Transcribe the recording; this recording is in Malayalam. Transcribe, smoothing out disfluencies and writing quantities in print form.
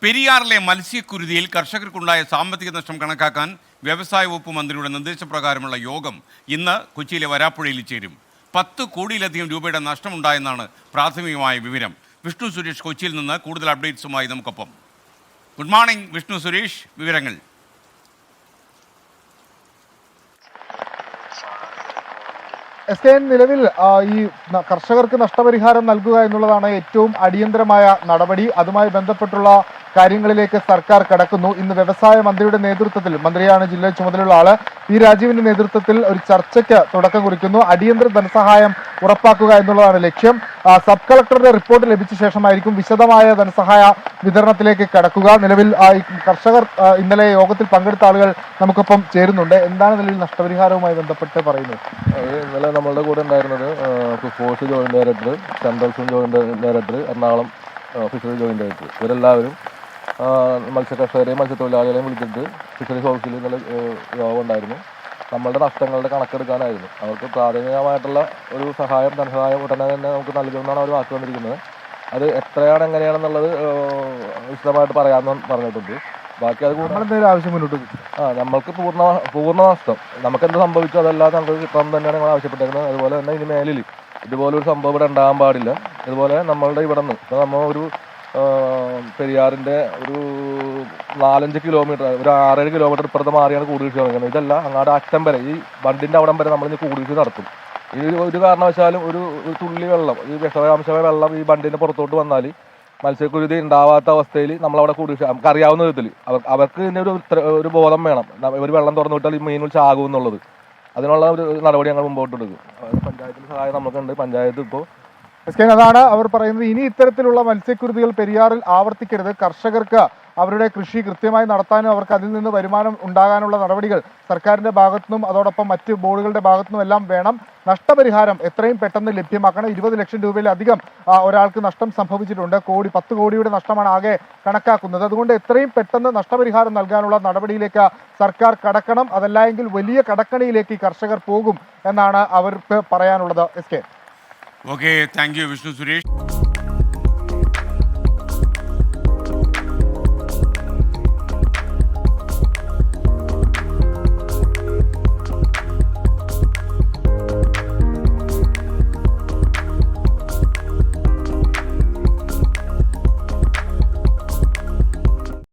പെരിയാറിലെ മത്സ്യക്കുരുതിയിൽ കർഷകർക്കുണ്ടായ സാമ്പത്തിക നഷ്ടം കണക്കാക്കാൻ വ്യവസായ വകുപ്പ് മന്ത്രിയുടെ നിർദ്ദേശപ്രകാരമുള്ള യോഗം ഇന്ന് കൊച്ചിയിലെ വരാപ്പുഴയിൽ ചേരും. 10 കോടിയിലധികം രൂപയുടെ നഷ്ടമുണ്ടായെന്നാണ് പ്രാഥമികമായ വിവരം. വിഷ്ണു സുരേഷ് കൊച്ചിയിൽ നിന്ന് കൂടുതൽ അപ്ഡേറ്റ്സുമായി നമുക്കൊപ്പം. ഗുഡ് മോർണിംഗ് വിഷ്ണു സുരേഷ്, വിവരങ്ങൾ. നിലവിൽ ഈ കർഷകർക്ക് നഷ്ടപരിഹാരം നൽകുക എന്നുള്ളതാണ് ഏറ്റവും അടിയന്തരമായ നടപടി. അതുമായി ബന്ധപ്പെട്ടുള്ള കാര്യങ്ങളിലേക്ക് സർക്കാർ കടക്കുന്നു. ഇന്ന് വ്യവസായ മന്ത്രിയുടെ നേതൃത്വത്തിൽ, മന്ത്രിയാണ് ജില്ലയിൽ ചുമതലയുള്ള ആള്, പി രാജീവിന്റെ നേതൃത്വത്തിൽ ഒരു ചർച്ചയ്ക്ക് തുടക്കം കുറിക്കുന്നു. അടിയന്തര ധനസഹായം ഉറപ്പാക്കുക എന്നുള്ളതാണ് ലക്ഷ്യം. സബ് കളക്ടറുടെ റിപ്പോർട്ട് ലഭിച്ച ശേഷമായിരിക്കും വിശദമായ ധനസഹായ വിതരണത്തിലേക്ക് കടക്കുക. നിലവിൽ കർഷകർ ഇന്നലെ യോഗത്തിൽ പങ്കെടുത്ത ആളുകൾ നമുക്കൊപ്പം ചേരുന്നുണ്ട്. എന്താണ് നിലവിൽ നഷ്ടപരിഹാരവുമായി ബന്ധപ്പെട്ട് പറയുന്നത്? ഇന്നലെ നമ്മളുടെ കൂടെ ഉണ്ടായിരുന്നത് force joint director, central joint director, Ernakulam fisheries joint director, ഇവരെല്ലാവരും മത്സ്യകർഷകരെയും മത്സ്യത്തൊഴിലാളികളെയും വിളിച്ചിട്ട് ഫിഷറീസ് ഓഫീസിൽ ഇന്നലെ യോഗം ഉണ്ടായിരുന്നു. നമ്മളുടെ നഷ്ടങ്ങളുടെ കണക്കെടുക്കാനായിരുന്നു. അവർക്ക് പ്രാഥമികമായിട്ടുള്ള ഒരു സഹായം, ധനസഹായം ഉടനെ തന്നെ നമുക്ക് നൽകുമെന്നാണ് അവർ വാക്ക് വന്നിരിക്കുന്നത്. അത് എത്രയാണ് എങ്ങനെയാണെന്നുള്ളത് വിശദമായിട്ട് പറയാമെന്ന് പറഞ്ഞിട്ടുണ്ട്. ബാക്കി അത് എന്തെങ്കിലും ആവശ്യം മുന്നോട്ട് നമ്മൾക്ക് പൂർണ്ണ നഷ്ടം നമുക്ക് എന്ത് സംഭവിച്ചു അതെല്ലാം നമുക്ക് കിട്ടണം തന്നെയാണ് ഞങ്ങൾ ആവശ്യപ്പെട്ടിരുന്നത്. അതുപോലെ തന്നെ ഇനി മേലിൽ ഇതുപോലെ ഒരു സംഭവം ഇവിടെ ഉണ്ടാകാൻ പാടില്ല. ഇതുപോലെ നമ്മളുടെ ഇവിടെ നിന്ന് ഇപ്പോൾ നമ്മൾ ഒരു പെരിയാറിൻ്റെ ഒരു 4-5 കിലോമീറ്റർ, ഒരു 6-7 കിലോമീറ്റർ ഇപ്പുറത്ത് മാറിയാണ് കൂടുകൃഷി നടക്കുന്നത്. ഇതല്ല അങ്ങാട് അറ്റം വരെ, ഈ ബണ്ടിൻ്റെ അവിടം വരെ നമ്മളിന്ന് കൂടുകൃഷി നടത്തും. ഈ ഒരു കാരണവശാലും ഒരു തുള്ളി വെള്ളം, ഈ വിഷാംശമായ വെള്ളം ഈ ബണ്ടിൻ്റെ പുറത്തോട്ട് വന്നാൽ മത്സ്യക്കുരുതി ഉണ്ടാവാത്ത അവസ്ഥയിൽ നമ്മളവിടെ കൂടുകൃഷി നമുക്ക് അറിയാവുന്ന വിധത്തിൽ അവർക്ക് ഇതിൻ്റെ ഒരു ബോധം വേണം. ഒരു വെള്ളം തുറന്നു വിട്ടാൽ ഈ മീനുകൾ ചാകും എന്നുള്ളത്. അതിനുള്ള ഒരു നടപടി ഞങ്ങൾ മുമ്പോട്ട് എടുക്കും. പഞ്ചായത്തിൻ്റെ സഹായം നമുക്കുണ്ട്. പഞ്ചായത്ത് ഇപ്പോൾ അതാണ് അവർ പറയുന്നത്. ഇനി ഇത്തരത്തിലുള്ള മത്സ്യക്കുരുതികൾ പെരിയാറിൽ ആവർത്തിക്കരുത്. കർഷകർക്ക് അവരുടെ കൃഷി കൃത്യമായി നടത്താനും അവർക്ക് അതിൽ നിന്ന് വരുമാനം ഉണ്ടാകാനുള്ള നടപടികൾ സർക്കാരിന്റെ ഭാഗത്തുനിന്നും അതോടൊപ്പം മറ്റ് ബോർഡുകളുടെ ഭാഗത്തുനിന്നും എല്ലാം വേണം. നഷ്ടപരിഹാരം എത്രയും പെട്ടെന്ന് ലഭ്യമാക്കണം. 20 ലക്ഷം രൂപയിലധികം ഒരാൾക്ക് നഷ്ടം സംഭവിച്ചിട്ടുണ്ട്. 10 കോടിയുടെ നഷ്ടമാണ് ആകെ കണക്കാക്കുന്നത്. അതുകൊണ്ട് എത്രയും പെട്ടെന്ന് നഷ്ടപരിഹാരം നൽകാനുള്ള നടപടിയിലേക്ക് സർക്കാർ കടക്കണം. അതല്ല എങ്കിൽ വലിയ കടക്കണിയിലേക്ക് കർഷകർ പോകും എന്നാണ് അവർക്ക് പറയാനുള്ളത്. Okay, thank you Vishnu Suresh.